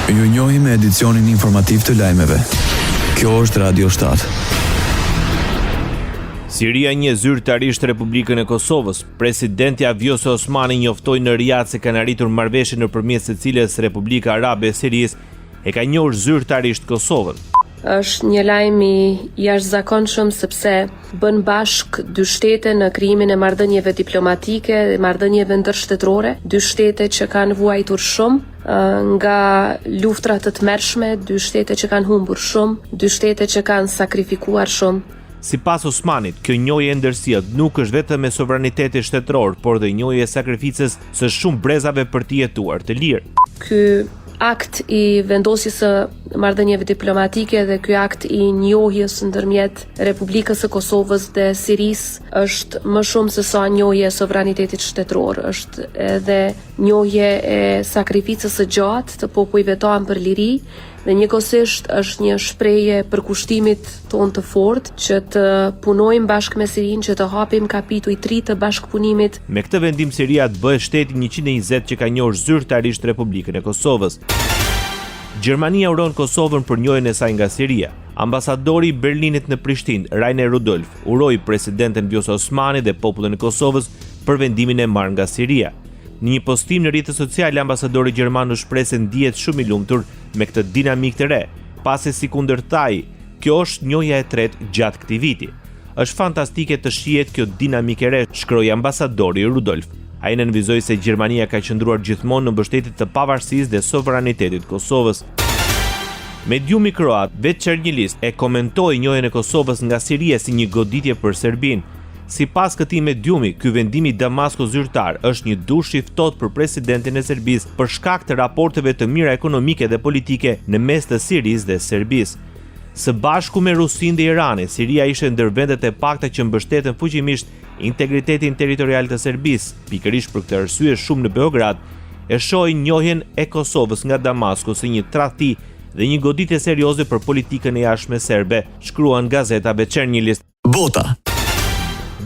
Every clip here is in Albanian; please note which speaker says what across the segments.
Speaker 1: Ju njohim me edicionin informativ të lajmeve. Kjo është Radio 7.
Speaker 2: Siria një zyrtarisht Republikën e Kosovës. Presidenti Vjosa Osmani njoftoi në Riyadh se kanë arritur marrëveshje nëpërmjet së cilës Republika Arabe e Sirisë e ka njohur zyrtarisht Kosovën.
Speaker 3: Është një lajm i jashtëzakonshëm sepse bën bashk dy shtete në krijimin e marrëdhënieve diplomatike dhe marrëdhënieve ndërshtetërore, dy shtete që kanë vuajtur shumë nga luftra të tmerrshme, dy shtete që kanë humbur shumë, dy shtete që kanë sakrifikuar shumë.
Speaker 2: Sipas Osmanit, kjo njohje e ndërsjellë nuk është vetëm me sovraniteti shtetëror, por dhe njohje e sakrificës së shumë brezave për të jetuar të lirë.
Speaker 3: Ky akt i vendosjes së marrëdhënieve diplomatike dhe ky akt i njohjes ndërmjet Republikës së Kosovës dhe Sirisë është më shumë se sa njohje e sovranitetit shtetëror, është edhe njohje e sakrificës së gjatë të popujve tanë për liri dhe njëkohësisht është një shprehje për kushtimit ton të fortë që të punojmë bashkë me Sirinë, që të hapim kapitull 3 të bashkëpunimit.
Speaker 2: Me këtë vendim Siria të bëhet shteti 120 që ka njohur zyrtarisht Republikën e Kosovës. Gjermania uron Kosovën për njohjen e saj nga Siria. Ambasadori i Berlinit në Prishtinë, Rainer Rudolf, uroi presidenten Vjosa Osmani dhe popullin e Kosovës për vendimin e marrë nga Siria. Në një postim në rrjetet sociale, ambasadori gjerman u shpreh se ndihet shumë i lumtur me këtë dinamikë të re, pasi si kundërtaj, kjo është njohja e tretë gjatë këtij viti. Është fantastike të shihet kjo dinamikë e re, shkroi ambasadori Rudolf. Ai nënvizoi se Gjermania ka qëndruar gjithmonë në mbështetje të pavarësisë dhe sovranitetit të Kosovës. Mediumi kroat Večernji e komentoi njohjen e Kosovës nga Siria si një goditje për Serbinë. Sipas këtij mediumi, ky vendim i Damaskut zyrtar është një dush i ftohtë për presidentin e Serbisë për shkak të raporteve të mira ekonomike dhe politike në mes të Sirisë dhe Serbisë. Së bashku me Rusinë dhe Iranin, Siria ishte ndër vendet e pakta që mbështeten fuqimisht integritetin territorial të Serbisë. Pikërisht për këtë arsye, shumë në Beograd e shohin njohjen e Kosovës nga Damasku si një tradhti dhe një goditje serioze për politikën e jashtme serbe, shkruan gazeta Večernji.
Speaker 1: Bota.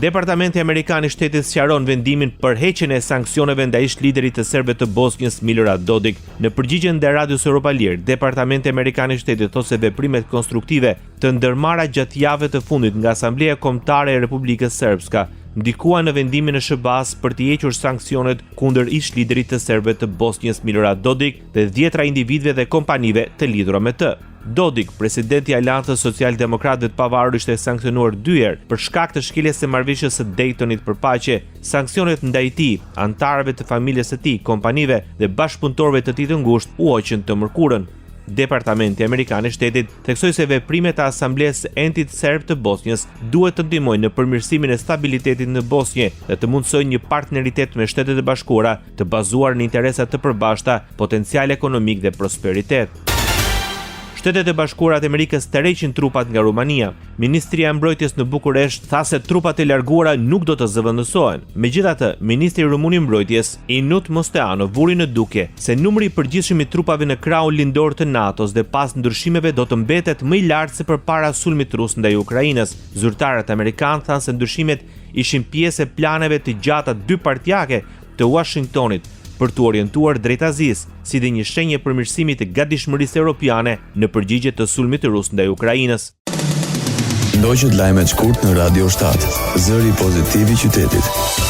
Speaker 2: Departamenti Amerikan i Shtetit sqaron vendimin për heqjen e sanksioneve ndaj ish-liderit të serbëve të Bosnjës Milorad Dodik. Në përgjigje ndaj Radios Europa Lir, Departamenti Amerikan i Shtetit thosë se veprimet konstruktive të ndërmarra gjatë javëve të fundit nga Asambleja Kombëtare e Republikës Srpska ndikuan në vendimin e SBA-s për të hequr sanksionet kundër ish-liderit të serbëve të Bosnjës Milorad Dodik dhe 10 individëve dhe kompanive të lidhura me të. Dodik, presidenti i Aleancës Social-Demokratëve të Pavarur, ishte sankcionuar 2 herë për shkak të shkeljes së marrëveshjes së Daytonit për paqe. Sanksionet ndaj tij, anëtarëve të familjes së tij, kompanive dhe bashkëpunëtorëve të tij të ngushtë u hoqën të mërkurën. Departamenti Amerikan i Shtetit theksoi se veprimet e Asamblesë Entit Serb të Bosnjës duhet të ndihmojnë në përmirësimin e stabilitetit në Bosnjë dhe të mundsojnë një partneritet me Shtetet e Bashkuara të bazuar në interesa të përbashkëta, potencial ekonomik dhe prosperitet. Shtetet e Bashkuara të Amerikës tërheqin trupat nga Rumania. Ministria e Mbrojtjes në Bukuresht tha se trupat e larguara nuk do të zëvendësohen. Megjithatë, ministri rumun i Mbrojtjes, Inut Mosteano, vuri në duke se numri i përgjithshëm i trupave në krahun lindor të NATO-s dhe pas ndryshimeve do të mbetet më i lartë se përpara sulmit rus ndaj Ukrainës. Zyrtarët amerikanë thanë se ndryshimet ishin pjesë e planeve të gjata dypartjake të Washingtonit për të orientuar drejt Azisë, si dhe një shenjë përmirësimi të gatishmërisë europiane në përgjigje të sulmit rus ndaj Ukrainës.
Speaker 1: Ndoqët lajmet shkurt në Radio 7, zëri pozitiv i qytetit.